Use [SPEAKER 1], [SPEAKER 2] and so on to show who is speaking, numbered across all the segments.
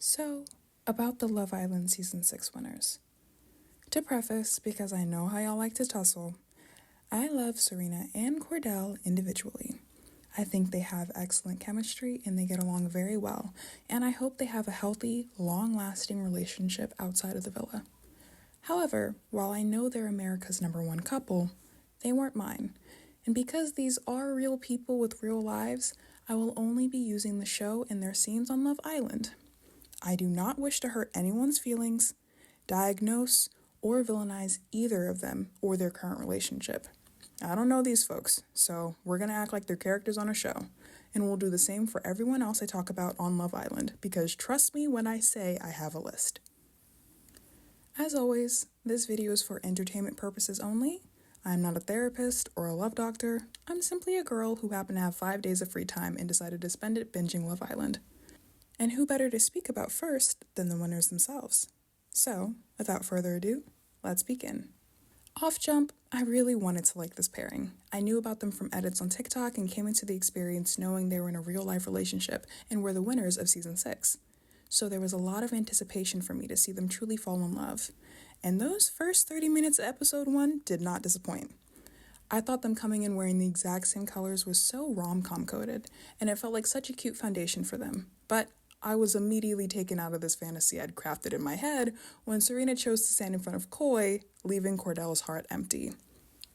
[SPEAKER 1] So, about the Love Island Season 6 winners. To preface, because I know how y'all like to tussle, I love Serena and Cordell individually. I think they have excellent chemistry and they get along very well, and I hope they have a healthy, long-lasting relationship outside of the villa. However, while I know they're America's #1 couple, they weren't mine. And because these are real people with real lives, I will only be using the show and their scenes on Love Island. I do not wish to hurt anyone's feelings, diagnose, or villainize either of them or their current relationship. I don't know these folks, so we're going to act like they're characters on a show, and we'll do the same for everyone else I talk about on Love Island, because trust me when I say I have a list. As always, this video is for entertainment purposes only. I'm not a therapist or a love doctor. I'm simply a girl who happened to have 5 days of free time and decided to spend it binging Love Island. And who better to speak about first than the winners themselves? So, without further ado, let's begin. Off jump, I really wanted to like this pairing. I knew about them from edits on TikTok and came into the experience knowing they were in a real-life relationship and were the winners of Season 6. So there was a lot of anticipation for me to see them truly fall in love. And those first 30 minutes of episode 1 did not disappoint. I thought them coming in wearing the exact same colors was so rom-com coded, and it felt like such a cute foundation for them. But I was immediately taken out of this fantasy I'd crafted in my head when Serena chose to stand in front of Coy, leaving Cordell's heart empty.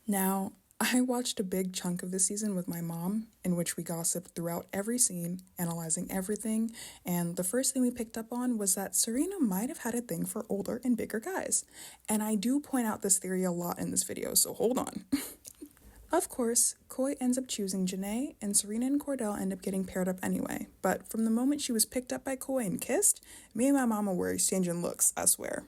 [SPEAKER 1] Now, I watched a big chunk of this season with my mom, in which we gossiped throughout every scene, analyzing everything, and the first thing we picked up on was that Serena might have had a thing for older and bigger guys. And I do point out this theory a lot in this video, so hold on. Of course, Coy ends up choosing Janae, and Serena and Cordell end up getting paired up anyway, but from the moment she was picked up by Coy and kissed, me and my mama were exchanging looks, I swear.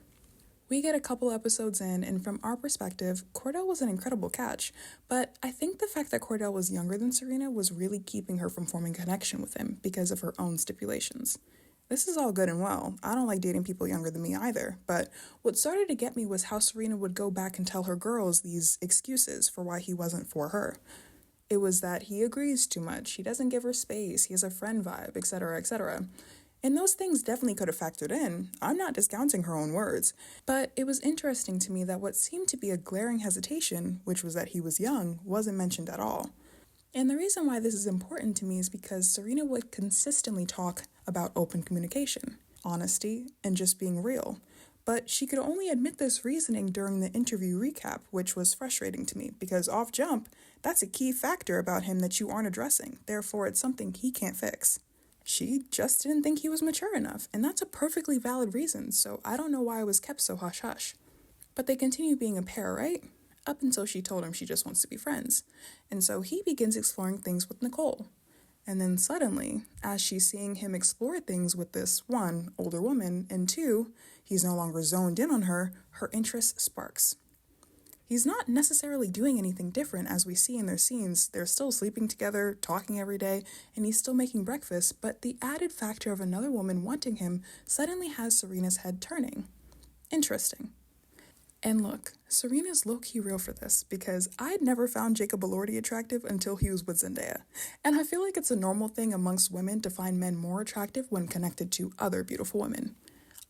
[SPEAKER 1] We get a couple episodes in, and from our perspective, Cordell was an incredible catch, but I think the fact that Cordell was younger than Serena was really keeping her from forming a connection with him because of her own stipulations. This is all good and well. I don't like dating people younger than me either, but what started to get me was how Serena would go back and tell her girls these excuses for why he wasn't for her. It was that he agrees too much, he doesn't give her space, he has a friend vibe, etc., etc. And those things definitely could have factored in. I'm not discounting her own words. But it was interesting to me that what seemed to be a glaring hesitation, which was that he was young, wasn't mentioned at all. And the reason why this is important to me is because Serena would consistently talk about open communication, honesty, and just being real. But she could only admit this reasoning during the interview recap, which was frustrating to me because off jump, that's a key factor about him that you aren't addressing. Therefore, it's something he can't fix. She just didn't think he was mature enough, and that's a perfectly valid reason, so I don't know why it was kept so hush-hush. But they continue being a pair, right? Up until she told him she just wants to be friends. And so he begins exploring things with Nicole. And then suddenly, as she's seeing him explore things with this, 1, older woman, and 2, he's no longer zoned in on her, her interest sparks. He's not necessarily doing anything different as we see in their scenes. They're still sleeping together, talking every day, and he's still making breakfast, but the added factor of another woman wanting him suddenly has Serena's head turning. Interesting. And look, Serena's low-key real for this because I'd never found Jacob Elordi attractive until he was with Zendaya. And I feel like it's a normal thing amongst women to find men more attractive when connected to other beautiful women.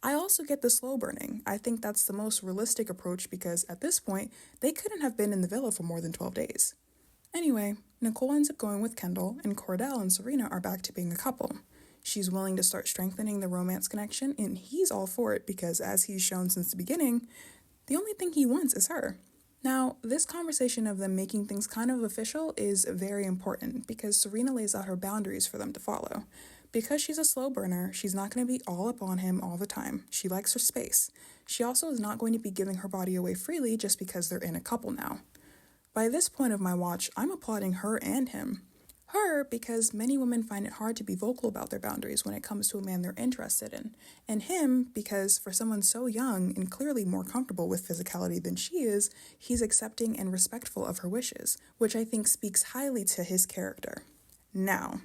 [SPEAKER 1] I also get the slow burning. I think that's the most realistic approach because at this point, they couldn't have been in the villa for more than 12 days. Anyway, Nicole ends up going with Kendall, and Cordell and Serena are back to being a couple. She's willing to start strengthening the romance connection, and he's all for it because as he's shown since the beginning, the only thing he wants is her. Now, this conversation of them making things kind of official is very important because Serena lays out her boundaries for them to follow. Because she's a slow burner, she's not going to be all up on him all the time. She likes her space. She also is not going to be giving her body away freely just because they're in a couple now. By this point of my watch, I'm applauding her and him. Her, because many women find it hard to be vocal about their boundaries when it comes to a man they're interested in. And him, because for someone so young and clearly more comfortable with physicality than she is, he's accepting and respectful of her wishes, which I think speaks highly to his character. Now,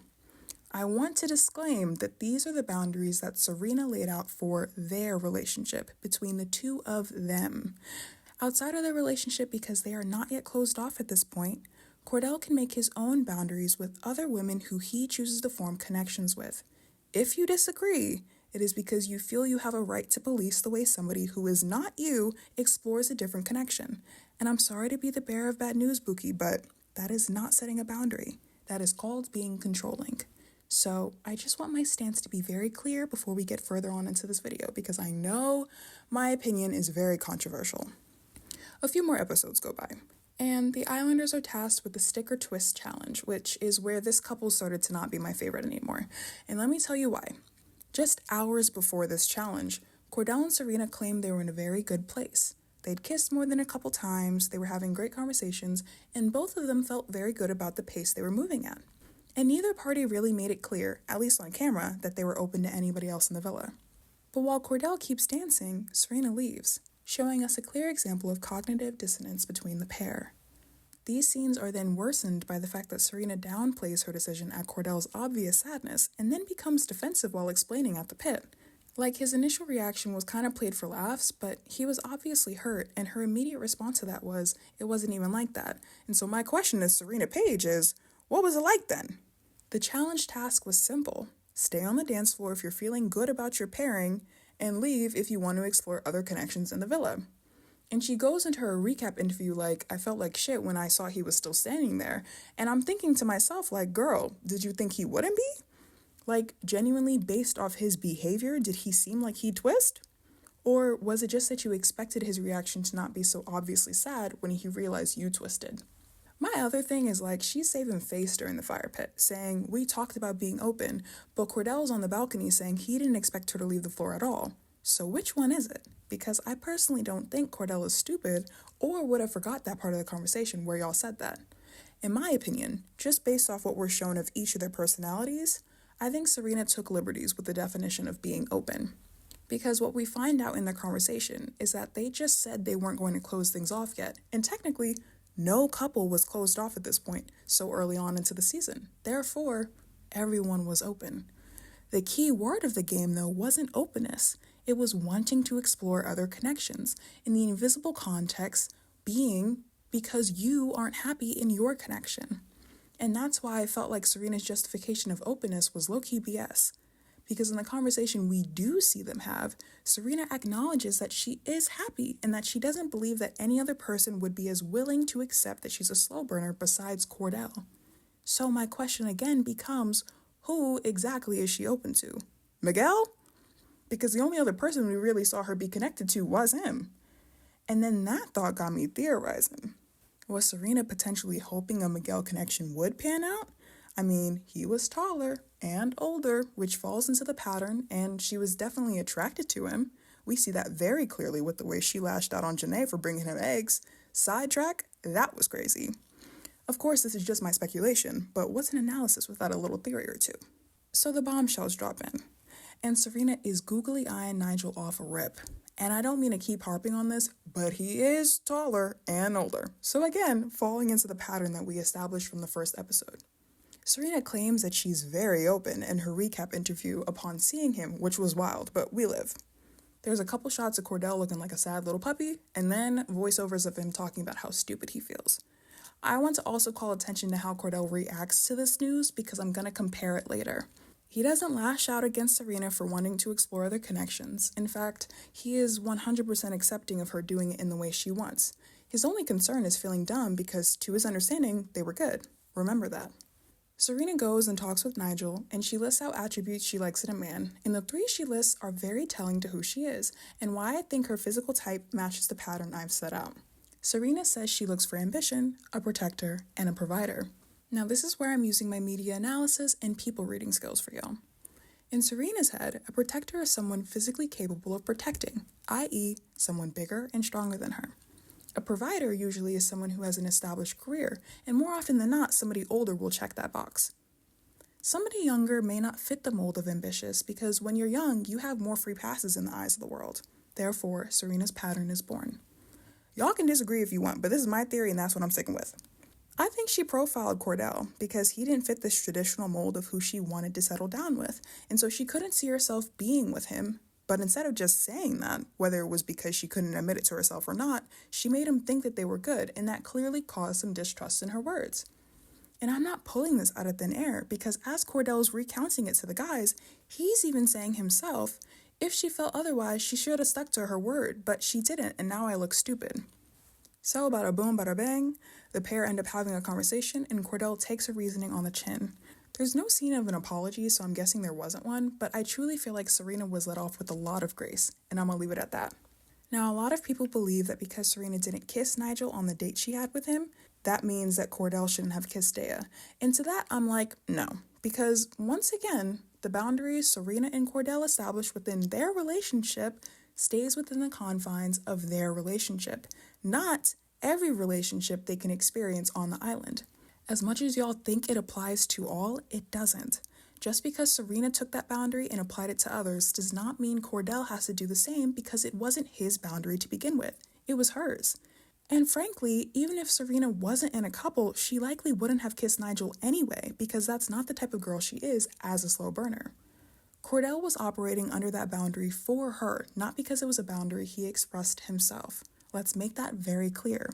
[SPEAKER 1] I want to disclaim that these are the boundaries that Serena laid out for their relationship between the two of them. Outside of their relationship, because they are not yet closed off at this point, Cordell can make his own boundaries with other women who he chooses to form connections with. If you disagree, It is because you feel you have a right to police the way somebody who is not you explores a different connection. And I'm sorry to be the bearer of bad news, Buki, but that is not setting a boundary. That is called being controlling. So I just want my stance to be very clear before we get further on into this video, because I know my opinion is very controversial. A few more episodes go by, and the Islanders are tasked with the stick or twist challenge, which is where this couple started to not be my favorite anymore. And let me tell you why. Just hours before this challenge, Cordell and Serena claimed they were in a very good place. They'd kissed more than a couple times, they were having great conversations, and both of them felt very good about the pace they were moving at. And neither party really made it clear, at least on camera, that they were open to anybody else in the villa. But while Cordell keeps dancing, Serena leaves, showing us a clear example of cognitive dissonance between the pair. These scenes are then worsened by the fact that Serena downplays her decision at Cordell's obvious sadness and then becomes defensive while explaining at the pit. Like, his initial reaction was kind of played for laughs, but he was obviously hurt, and her immediate response to that was, it wasn't even like that. And so my question to Serena Page is, what was it like then? The challenge task was simple. Stay on the dance floor if you're feeling good about your pairing, and leave if you want to explore other connections in the villa. And she goes into her recap interview like, I felt like shit when I saw he was still standing there. And I'm thinking to myself, like, girl, did you think he wouldn't be? Like, genuinely based off his behavior, did he seem like he'd twist? Or was it just that you expected his reaction to not be so obviously sad when he realized you twisted? My other thing is, like, she's saving face during the fire pit, saying, we talked about being open, but Cordell's on the balcony saying he didn't expect her to leave the floor at all. So which one is it? Because I personally don't think Cordell is stupid or would have forgot that part of the conversation where y'all said that. In my opinion, just based off what we're shown of each of their personalities, I think Serena took liberties with the definition of being open. Because what we find out in their conversation is that they just said they weren't going to close things off yet, and technically, no couple was closed off at this point so early on into the season. Therefore, everyone was open. The key word of the game, though, wasn't openness. It was wanting to explore other connections, in the invisible context being because you aren't happy in your connection. And that's why I felt like Serena's justification of openness was low-key BS. Because in the conversation we do see them have, Serena acknowledges that she is happy and that she doesn't believe that any other person would be as willing to accept that she's a slow burner besides Cordell. So my question again becomes, who exactly is she open to? Miguel? Because the only other person we really saw her be connected to was him. And then that thought got me theorizing. Was Serena potentially hoping a Miguel connection would pan out? I mean, he was taller and older, which falls into the pattern, and she was definitely attracted to him. We see that very clearly with the way she lashed out on Janae for bringing him eggs. Sidetrack, that was crazy. Of course, this is just my speculation, but what's an analysis without a little theory or two? So the bombshells drop in, and Serena is googly eyeing Nigel off a rip. And I don't mean to keep harping on this, but he is taller and older. So again, falling into the pattern that we established from the first episode. Serena claims that she's very open in her recap interview upon seeing him, which was wild, but we live. There's a couple shots of Cordell looking like a sad little puppy, and then voiceovers of him talking about how stupid he feels. I want to also call attention to how Cordell reacts to this news because I'm going to compare it later. He doesn't lash out against Serena for wanting to explore other connections. In fact, he is 100% accepting of her doing it in the way she wants. His only concern is feeling dumb because, to his understanding, they were good. Remember that. Serena goes and talks with Nigel, and she lists out attributes she likes in a man, and the three she lists are very telling to who she is, and why I think her physical type matches the pattern I've set out. Serena says she looks for ambition, a protector, and a provider. Now this is where I'm using my media analysis and people reading skills for y'all. In Serena's head, a protector is someone physically capable of protecting, i.e. someone bigger and stronger than her. A provider usually is someone who has an established career, and more often than not, somebody older will check that box. Somebody younger may not fit the mold of ambitious because when you're young, you have more free passes in the eyes of the world. Therefore, Serena's pattern is born. Y'all can disagree if you want, but this is my theory and that's what I'm sticking with. I think she profiled Cordell because he didn't fit this traditional mold of who she wanted to settle down with, and so she couldn't see herself being with him. But instead of just saying that, whether it was because she couldn't admit it to herself or not, she made him think that they were good, and that clearly caused some distrust in her words. And I'm not pulling this out of thin air, because as Cordell's recounting it to the guys, he's even saying himself, if she felt otherwise, she should have stuck to her word, but she didn't, and now I look stupid. So bada boom, bada bang, the pair end up having a conversation, and Cordell takes her reasoning on the chin. There's no scene of an apology, so I'm guessing there wasn't one, but I truly feel like Serena was let off with a lot of grace, and I'm gonna leave it at that. Now, a lot of people believe that because Serena didn't kiss Nigel on the date she had with him, that means that Cordell shouldn't have kissed Dea. And to that, I'm like, no. Because once again, the boundaries Serena and Cordell established within their relationship stays within the confines of their relationship, not every relationship they can experience on the island. As much as y'all think it applies to all, it doesn't. Just because Serena took that boundary and applied it to others does not mean Cordell has to do the same, because it wasn't his boundary to begin with. It was hers. And frankly, even if Serena wasn't in a couple, she likely wouldn't have kissed Nigel anyway, because that's not the type of girl she is as a slow burner. Cordell was operating under that boundary for her, not because it was a boundary he expressed himself. Let's make that very clear.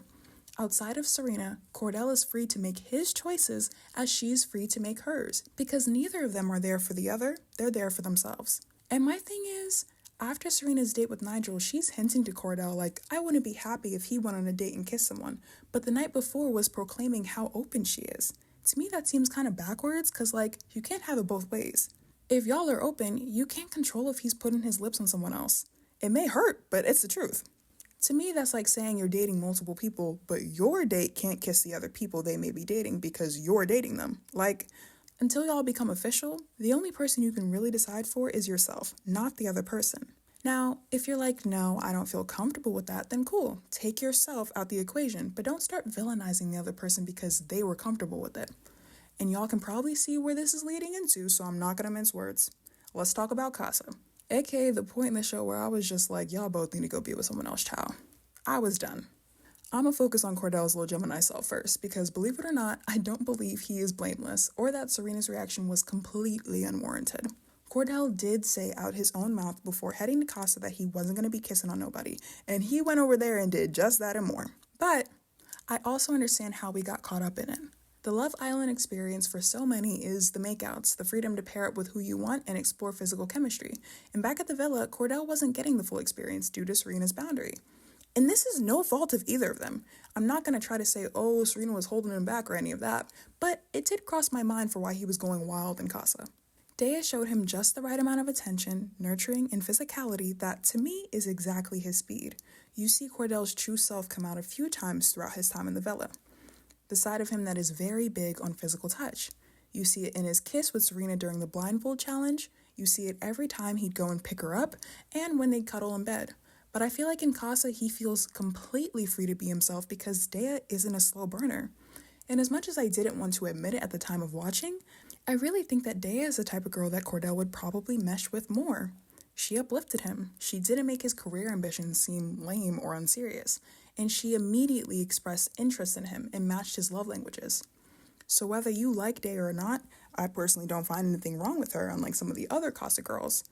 [SPEAKER 1] Outside of Serena, Cordell is free to make his choices as she's free to make hers, because neither of them are there for the other, they're there for themselves. And my thing is, after Serena's date with Nigel, she's hinting to Cordell like, I wouldn't be happy if he went on a date and kissed someone, but the night before was proclaiming how open she is. To me, that seems kind of backwards, because like, you can't have it both ways. If y'all are open, you can't control if he's putting his lips on someone else. It may hurt, but it's the truth. To me, that's like saying you're dating multiple people, but your date can't kiss the other people they may be dating because you're dating them. Like, until y'all become official, the only person you can really decide for is yourself, not the other person. Now, if you're like, no, I don't feel comfortable with that, then cool. Take yourself out the equation, but don't start villainizing the other person because they were comfortable with it. And y'all can probably see where this is leading into, so I'm not gonna mince words. Let's talk about Casa. AKA the point in the show where I was just like, y'all both need to go be with someone else, child. I was done. I'm gonna focus on Cordell's little Gemini self first, because believe it or not, I don't believe he is blameless, or that Serena's reaction was completely unwarranted. Cordell did say out his own mouth before heading to Casa that he wasn't gonna be kissing on nobody, and he went over there and did just that and more. But I also understand how we got caught up in it. The Love Island experience for so many is the makeouts, the freedom to pair up with who you want and explore physical chemistry. And back at the villa, Cordell wasn't getting the full experience due to Serena's boundary. And this is no fault of either of them. I'm not going to try to say, oh, Serena was holding him back or any of that, but it did cross my mind for why he was going wild in Casa. Dea showed him just the right amount of attention, nurturing, and physicality that, to me, is exactly his speed. You see Cordell's true self come out a few times throughout his time in the villa. The side of him that is very big on physical touch. You see it in his kiss with Serena during the blindfold challenge, you see it every time he'd go and pick her up, and when they'd cuddle in bed. But I feel like in Casa he feels completely free to be himself because Dea isn't a slow burner. And as much as I didn't want to admit it at the time of watching, I really think that Dea is the type of girl that Cordell would probably mesh with more. She uplifted him. She didn't make his career ambitions seem lame or unserious. And she immediately expressed interest in him and matched his love languages. So whether you like Dea or not, I personally don't find anything wrong with her, unlike some of the other Casa girls.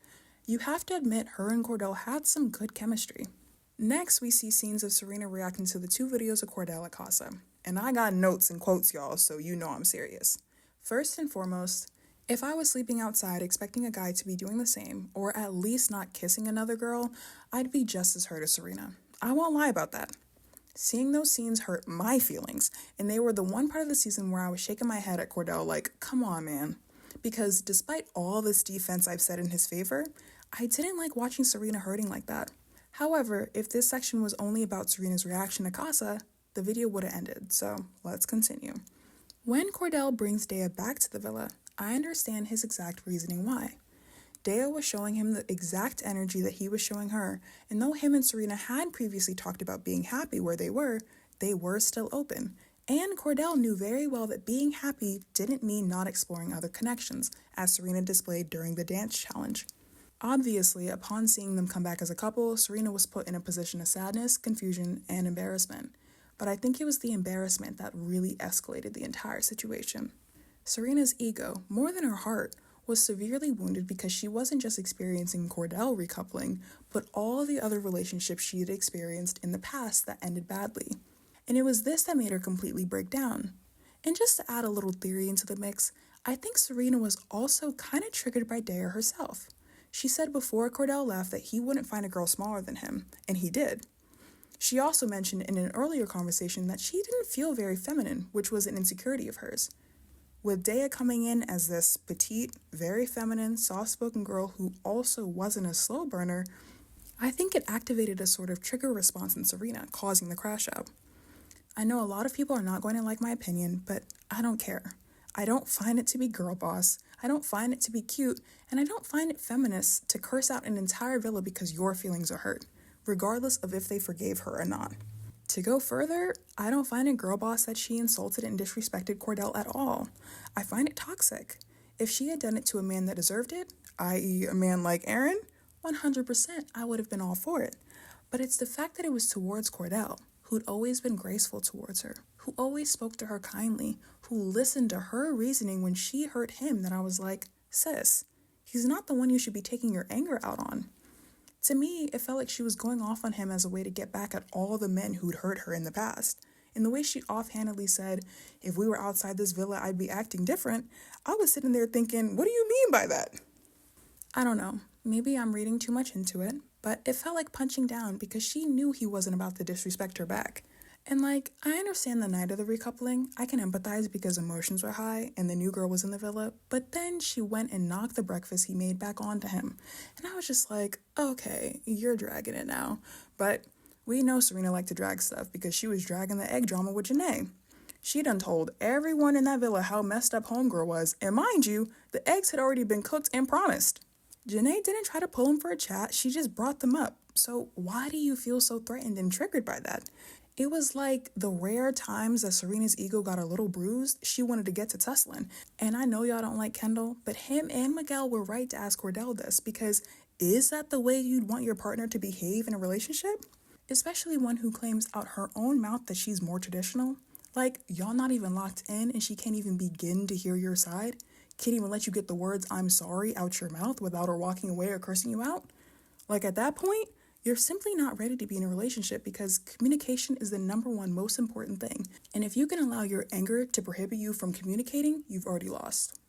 [SPEAKER 1] You have to admit her and Cordell had some good chemistry. Next, we see scenes of Serena reacting to the 2 videos of Cordell at Casa. And I got notes and quotes, y'all, so you know I'm serious. First and foremost, if I was sleeping outside expecting a guy to be doing the same, or at least not kissing another girl, I'd be just as hurt as Serena. I won't lie about that. Seeing those scenes hurt my feelings, and they were the one part of the season where I was shaking my head at Cordell like, come on, man. Because despite all this defense I've said in his favor, I didn't like watching Serena hurting like that. However, if this section was only about Serena's reaction to Casa, the video would have ended, so let's continue. When Cordell brings Dea back to the villa, I understand his exact reasoning why. Dea was showing him the exact energy that he was showing her, and though him and Serena had previously talked about being happy where they were still open. And Cordell knew very well that being happy didn't mean not exploring other connections, as Serena displayed during the dance challenge. Obviously, upon seeing them come back as a couple, Serena was put in a position of sadness, confusion, and embarrassment. But I think it was the embarrassment that really escalated the entire situation. Serena's ego, more than her heart, was severely wounded because she wasn't just experiencing Cordell recoupling, but all the other relationships she had experienced in the past that ended badly. And it was this that made her completely break down. And just to add a little theory into the mix, I think Serena was also kind of triggered by Daya herself. She said before Cordell left that he wouldn't find a girl smaller than him, and he did. She also mentioned in an earlier conversation that she didn't feel very feminine, which was an insecurity of hers. With Daya coming in as this petite, very feminine, soft-spoken girl who also wasn't a slow burner, I think it activated a sort of trigger response in Serena, causing the crash out. I know a lot of people are not going to like my opinion, but I don't care. I don't find it to be girl boss, I don't find it to be cute, and I don't find it feminist to curse out an entire villa because your feelings are hurt, regardless of if they forgave her or not. To go further, I don't find it girl boss that she insulted and disrespected Cordell at all. I find it toxic. If she had done it to a man that deserved it, i.e. a man like Aaron, 100% I would have been all for it. But it's the fact that it was towards Cordell, who'd always been graceful towards her, who always spoke to her kindly, who listened to her reasoning when she hurt him, that I was like, sis, he's not the one you should be taking your anger out on. To me, it felt like she was going off on him as a way to get back at all the men who'd hurt her in the past. In the way she offhandedly said, if we were outside this villa, I'd be acting different, I was sitting there thinking, what do you mean by that? I don't know, maybe I'm reading too much into it, but it felt like punching down because she knew he wasn't about to disrespect her back. And I understand the night of the recoupling, I can empathize because emotions were high and the new girl was in the villa, but then she went and knocked the breakfast he made back onto him. And I was just like, okay, you're dragging it now. But we know Serena liked to drag stuff because she was dragging the egg drama with Janae. She done told everyone in that villa how messed up homegirl was, and mind you, the eggs had already been cooked and promised. Janae didn't try to pull him for a chat, she just brought them up. So why do you feel so threatened and triggered by that? It was like the rare times that Serena's ego got a little bruised, she wanted to get to tussling. And I know y'all don't like Kendall, but him and Miguel were right to ask Cordell this, because is that the way you'd want your partner to behave in a relationship? Especially one who claims out her own mouth that she's more traditional. Like, y'all not even locked in and she can't even begin to hear your side? Can't even let you get the words "I'm sorry" out your mouth without her walking away or cursing you out? Like, at that point, you're simply not ready to be in a relationship, because communication is the number one most important thing. And if you can allow your anger to prohibit you from communicating, you've already lost.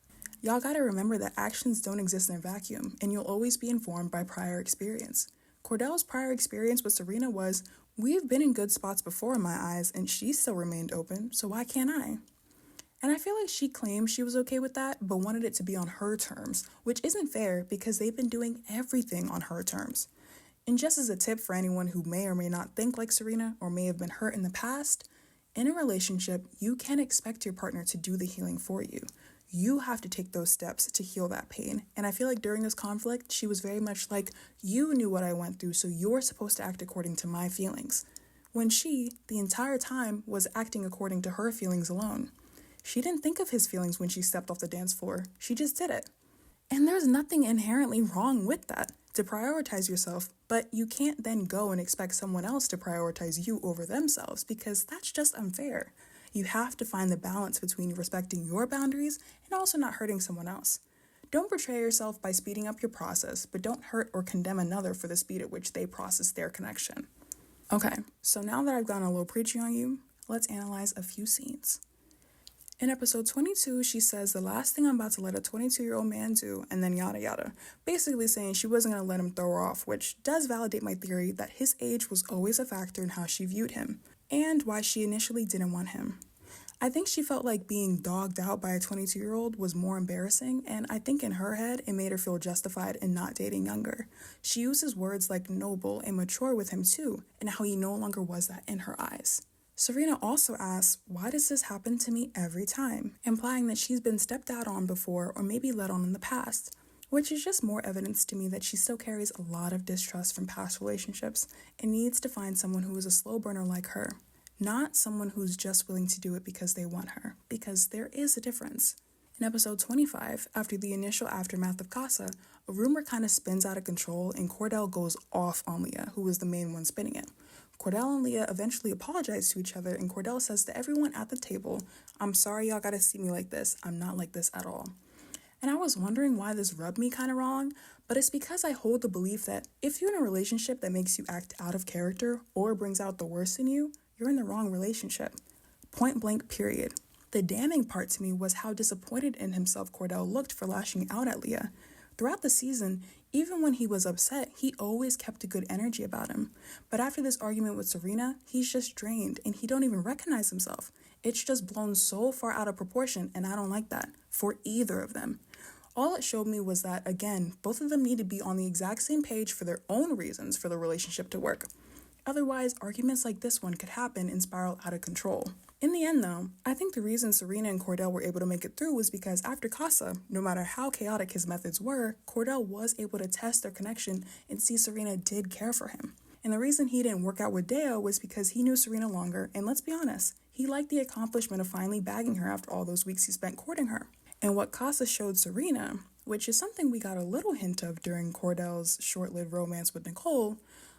[SPEAKER 1] Y'all gotta remember that actions don't exist in a vacuum, and you'll always be informed by prior experience. Cordell's prior experience with Serena was, we've been in good spots before in my eyes, and she still remained open, so why can't I? And I feel like she claimed she was okay with that, but wanted it to be on her terms, which isn't fair because they've been doing everything on her terms. And just as a tip for anyone who may or may not think like Serena or may have been hurt in the past, in a relationship, you can't expect your partner to do the healing for you. You have to take those steps to heal that pain. And I feel like during this conflict, she was very much like, you knew what I went through, so you're supposed to act according to my feelings. When she, the entire time, was acting according to her feelings alone. She didn't think of his feelings when she stepped off the dance floor. She just did it. And there's nothing inherently wrong with that, to prioritize yourself, but you can't then go and expect someone else to prioritize you over themselves, because that's just unfair. You have to find the balance between respecting your boundaries and also not hurting someone else. Don't betray yourself by speeding up your process, but don't hurt or condemn another for the speed at which they process their connection. Okay, so now that I've gone a little preachy on you, let's analyze a few scenes. In episode 22, she says the last thing I'm about to let a 22-year-old man do, and then yada yada, basically saying she wasn't going to let him throw her off, which does validate my theory that his age was always a factor in how she viewed him, and why she initially didn't want him. I think she felt like being dogged out by a 22-year-old was more embarrassing, and I think in her head, it made her feel justified in not dating younger. She uses words like noble and mature with him too, and how he no longer was that in her eyes. Serena also asks, why does this happen to me every time? Implying that she's been stepped out on before or maybe let on in the past, which is just more evidence to me that she still carries a lot of distrust from past relationships and needs to find someone who is a slow burner like her, not someone who's just willing to do it because they want her, because there is a difference. In episode 25, after the initial aftermath of Casa, a rumor kind of spins out of control and Cordell goes off on Leah, who was the main one spinning it. Cordell and Leah eventually apologize to each other, and Cordell says to everyone at the table, I'm sorry y'all gotta see me like this. I'm not like this at all. And I was wondering why this rubbed me kind of wrong, but it's because I hold the belief that if you're in a relationship that makes you act out of character or brings out the worst in you, you're in the wrong relationship. Point blank, period. The damning part to me was how disappointed in himself Cordell looked for lashing out at Leah. Throughout the season, even when he was upset, he always kept a good energy about him. But after this argument with Serena, he's just drained and he don't even recognize himself. It's just blown so far out of proportion, and I don't like that for either of them. All it showed me was that, again, both of them need to be on the exact same page for their own reasons for the relationship to work. Otherwise, arguments like this one could happen and spiral out of control. In the end, though, I think the reason Serena and Cordell were able to make it through was because after Casa, no matter how chaotic his methods were, Cordell was able to test their connection and see Serena did care for him. And the reason he didn't work out with Deo was because he knew Serena longer, and let's be honest, he liked the accomplishment of finally bagging her after all those weeks he spent courting her. And what Casa showed Serena, which is something we got a little hint of during Cordell's short-lived romance with Nicole,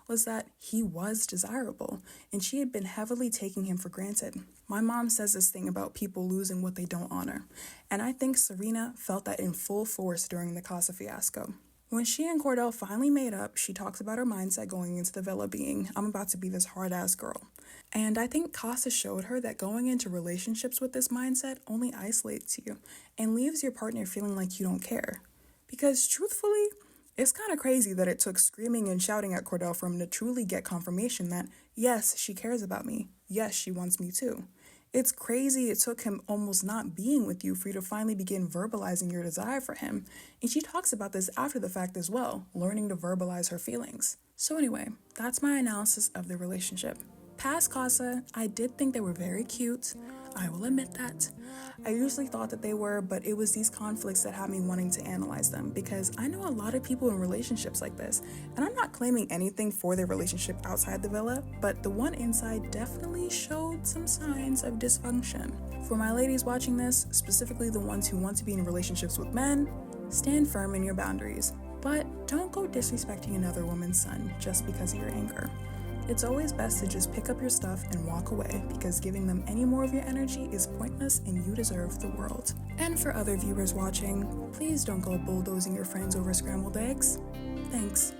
[SPEAKER 1] was that he was desirable, and she had been heavily taking him for granted. My mom says this thing about people losing what they don't honor, and I think Serena felt that in full force during the Casa fiasco. When she and Cordell finally made up, she talks about her mindset going into the villa being, I'm about to be this hard-ass girl. And I think Casa showed her that going into relationships with this mindset only isolates you and leaves your partner feeling like you don't care. Because truthfully, it's kind of crazy that it took screaming and shouting at Cordell for him to truly get confirmation that, yes, she cares about me. Yes, she wants me too. It's crazy it took him almost not being with you for you to finally begin verbalizing your desire for him. And she talks about this after the fact as well, learning to verbalize her feelings. So anyway, that's my analysis of the relationship. Past Casa, I did think they were very cute. I will admit that. I usually thought that they were, but it was these conflicts that had me wanting to analyze them, because I know a lot of people in relationships like this, and I'm not claiming anything for their relationship outside the villa, but the one inside definitely showed some signs of dysfunction. For my ladies watching this, specifically the ones who want to be in relationships with men, stand firm in your boundaries, but don't go disrespecting another woman's son just because of your anger. It's always best to just pick up your stuff and walk away, because giving them any more of your energy is pointless and you deserve the world. And for other viewers watching, please don't go bulldozing your friends over scrambled eggs. Thanks.